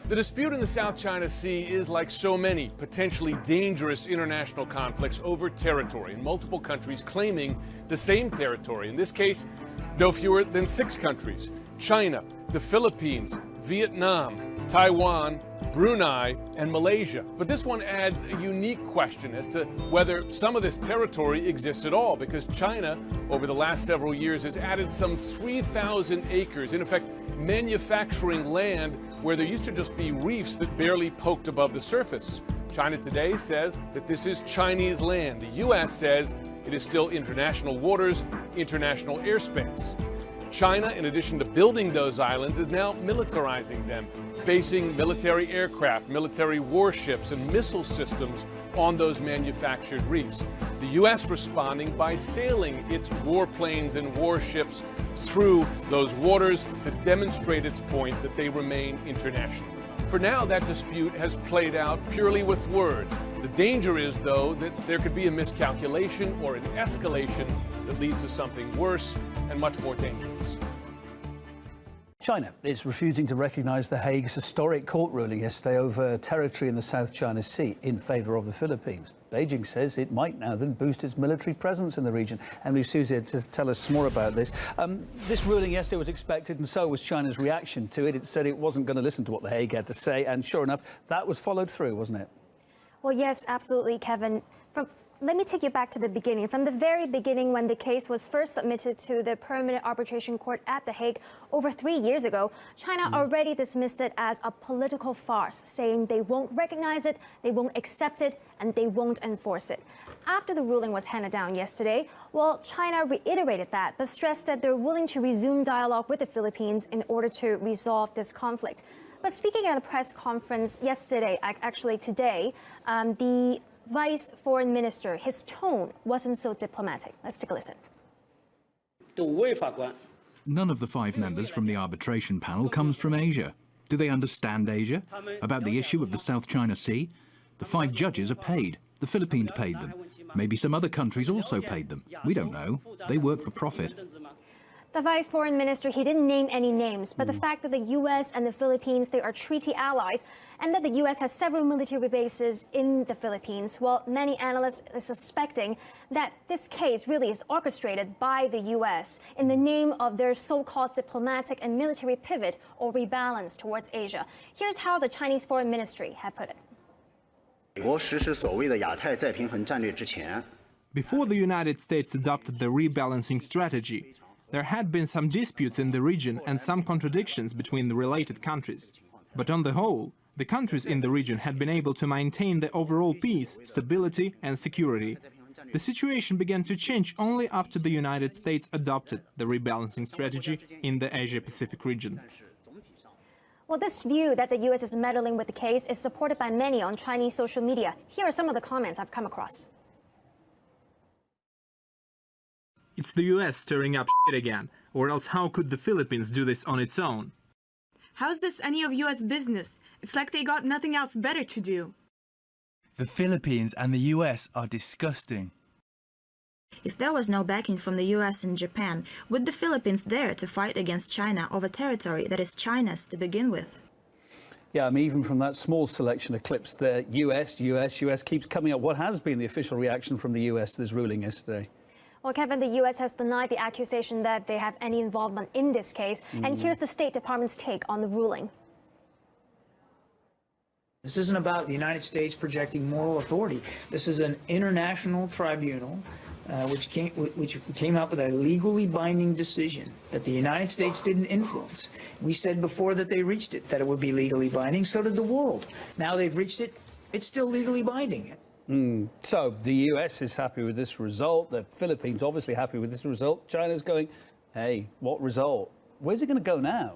The dispute in the South China Sea is like so many potentially dangerous international conflicts over territory, and multiple countries claiming the same territory. In this case, no fewer than 6 countries: China, the Philippines, Vietnam, Taiwan, Brunei, and Malaysia. But this one adds a unique question as to whether some of this territory exists at all, because China, over the last several years, has added some 3,000 acres, in effect manufacturing land where there used to just be reefs that barely poked above the surface. China today says that this is Chinese land. The U.S. says it is still international waters, international airspace. China, in addition to building those islands, is now militarizing them, basing military aircraft, military warships, and missile systems on those manufactured reefs. The U.S. responding by sailing its warplanes and warships through those waters to demonstrate its point that they remain international. For now, that dispute has played out purely with words. The danger is, though, that there could be a miscalculation or an escalation that leads to something worse and much more dangerous. China is refusing to recognise The Hague's historic court ruling yesterday over territory in the South China Sea in favour of the Philippines. Beijing says it might now then boost its military presence in the region. Emily Souza to tell us more about this. This ruling yesterday was expected, and so was China's reaction to it. It said it wasn't going to listen to what The Hague had to say, and sure enough, that was followed through, wasn't it? Well, yes, absolutely, Kevin. Let me take you back to the beginning. From the very beginning, when the case was first submitted to the Permanent Arbitration Court at The Hague over 3 years ago, China already dismissed it as a political farce, saying they won't recognize it, they won't accept it, and they won't enforce it. After the ruling was handed down yesterday, well, China reiterated that, but stressed that they're willing to resume dialogue with the Philippines in order to resolve this conflict. But speaking at a press conference yesterday, actually today, the Vice Foreign Minister, his tone wasn't so diplomatic. Let's take a listen. None of the 5 members from the arbitration panel comes from Asia. Do they understand Asia? About the issue of the South China Sea? The 5 judges are paid. The Philippines paid them. Maybe some other countries also paid them. We don't know. They work for profit. The vice foreign minister, he didn't name any names, but the fact that the U.S. and the Philippines, they are treaty allies, and that the U.S. has several military bases in the Philippines, well, many analysts are suspecting that this case really is orchestrated by the U.S. in the name of their so-called diplomatic and military pivot or rebalance towards Asia. Here's how the Chinese Foreign Ministry had put it. Before the United States adopted the rebalancing strategy, there had been some disputes in the region and some contradictions between the related countries. But on the whole, the countries in the region had been able to maintain the overall peace, stability and security. The situation began to change only after the United States adopted the rebalancing strategy in the Asia-Pacific region. Well, this view that the U.S. is meddling with the case is supported by many on Chinese social media. Here are some of the comments I've come across. It's the US stirring up shit again, or else how could the Philippines do this on its own? How's this any of US business? It's like they got nothing else better to do. The Philippines and the US are disgusting. If there was no backing from the US and Japan, would the Philippines dare to fight against China over territory that is China's to begin with? Yeah, I mean, even from that small selection of clips, the US keeps coming up. What has been the official reaction from the US to this ruling yesterday? Well, Kevin, the U.S. has denied the accusation that they have any involvement in this case. And here's the State Department's take on the ruling. This isn't about the United States projecting moral authority. This is an international tribunal which came out with a legally binding decision that the United States didn't influence. We said before that they reached it, that it would be legally binding. So did the world. Now they've reached it. It's still legally binding. So the US is happy with this result. The Philippines obviously happy with this result. China's going, hey, what result? Where's it going to go now?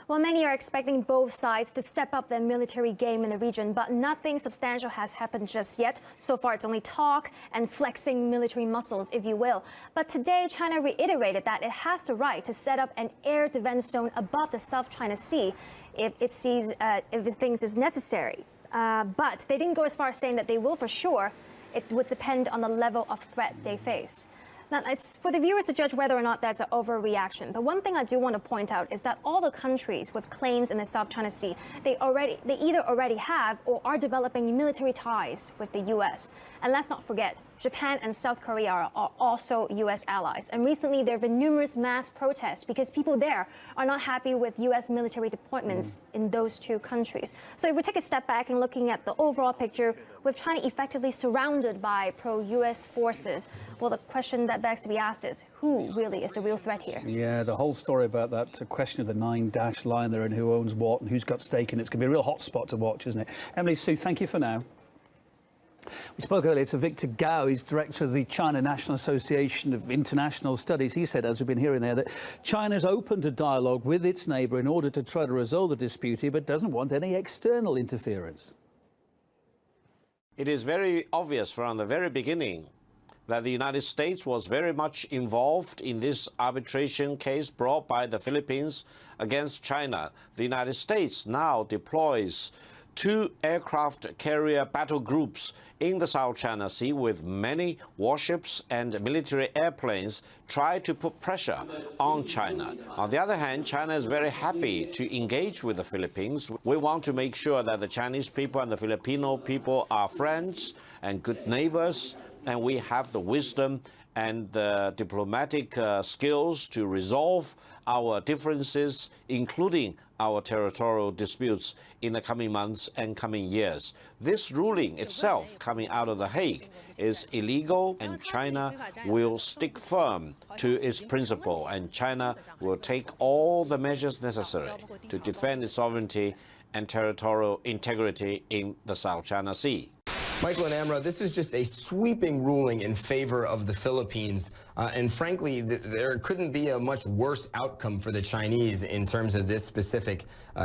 Well, many are expecting both sides to step up their military game in the region, but nothing substantial has happened just yet. So far, it's only talk and flexing military muscles, if you will. But today, China reiterated that it has the right to set up an air defense zone above the South China Sea if it thinks it's necessary. But they didn't go as far as saying that they will for sure. It would depend on the level of threat they face. Now, it's for the viewers to judge whether or not that's an overreaction. But one thing I do want to point out is that all the countries with claims in the South China Sea, they either already have or are developing military ties with the U.S. And let's not forget, Japan and South Korea are also U.S. allies. And recently, there have been numerous mass protests because people there are not happy with U.S. military deployments in those two countries. So if we take a step back and looking at the overall picture, with China effectively surrounded by pro-U.S. forces, well, the question that begs to be asked is, who really is the real threat here? Yeah, the whole story about that question of the 9-dash line there and who owns what and who's got stake in it's going to be a real hot spot to watch, isn't it? Emily, Sue, thank you for now. We spoke earlier to Victor Gao. He's director of the China National Association of International Studies. He said, as we've been hearing there, that China's open to dialogue with its neighbour in order to try to resolve the dispute here, but doesn't want any external interference. It is very obvious from the very beginning that the United States was very much involved in this arbitration case brought by the Philippines against China. The United States now deploys 2 aircraft carrier battle groups in the South China Sea with many warships and military airplanes try to put pressure on China. On the other hand, China is very happy to engage with the Philippines. We want to make sure that the Chinese people and the Filipino people are friends and good neighbors, and we have the wisdom and the diplomatic skills to resolve our differences, including our territorial disputes in the coming months and coming years. This ruling itself coming out of The Hague is illegal, and China will stick firm to its principle, and China will take all the measures necessary to defend its sovereignty and territorial integrity in the South China Sea. Michael and Amra, this is just a sweeping ruling in favor of the Philippines. And frankly, there couldn't be a much worse outcome for the Chinese in terms of this specific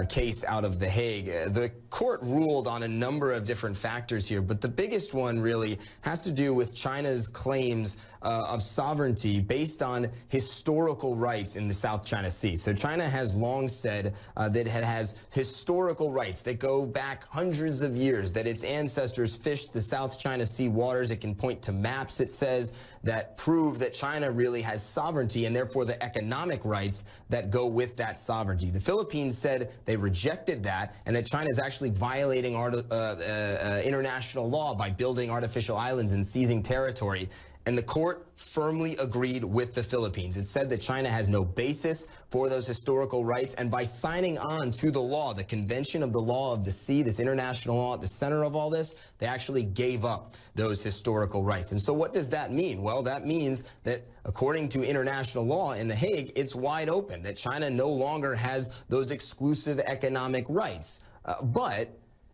case out of The Hague. The court ruled on a number of different factors here, but the biggest one really has to do with China's claims of sovereignty based on historical rights in the South China Sea. So China has long said that it has historical rights that go back hundreds of years, that its ancestors fished established the South China Sea waters. It can point to maps, it says, that prove that China really has sovereignty and therefore the economic rights that go with that sovereignty. The Philippines said they rejected that and that China is actually violating international law by building artificial islands and seizing territory. And the court firmly agreed with the Philippines. It said that China has no basis for those historical rights, and by signing on to the law, the Convention of the Law of the Sea, this international law at the center of all this, they actually gave up those historical rights. And so what does that mean? Well, that means that according to international law in The Hague, it's wide open, that China no longer has those exclusive economic rights. But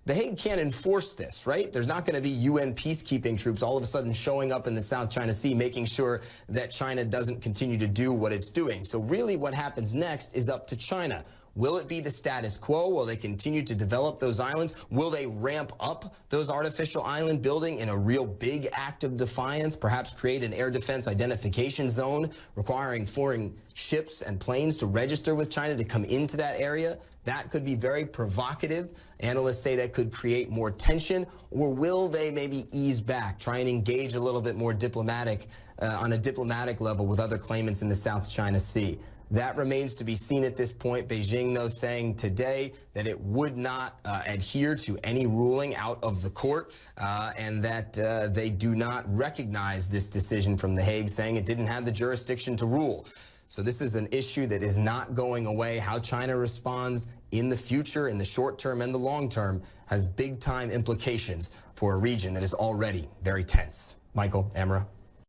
The Hague can't enforce this, right? There's not going to be UN peacekeeping troops all of a sudden showing up in the South China Sea, making sure that China doesn't continue to do what it's doing. So really what happens next is up to China. Will it be the status quo? Will they continue to develop those islands? Will they ramp up those artificial island building in a real big act of defiance, perhaps create an air defense identification zone requiring foreign ships and planes to register with China to come into that area? That could be very provocative. Analysts say that could create more tension. Or will they maybe ease back, try and engage a little bit more diplomatic, on a diplomatic level with other claimants in the South China Sea? That remains to be seen at this point. Beijing, though, saying today that it would not adhere to any ruling out of the court and that they do not recognize this decision from The Hague, saying it didn't have the jurisdiction to rule. So this is an issue that is not going away. How China responds in the future, in the short term and the long term, has big-time implications for a region that is already very tense. Michael, Amra.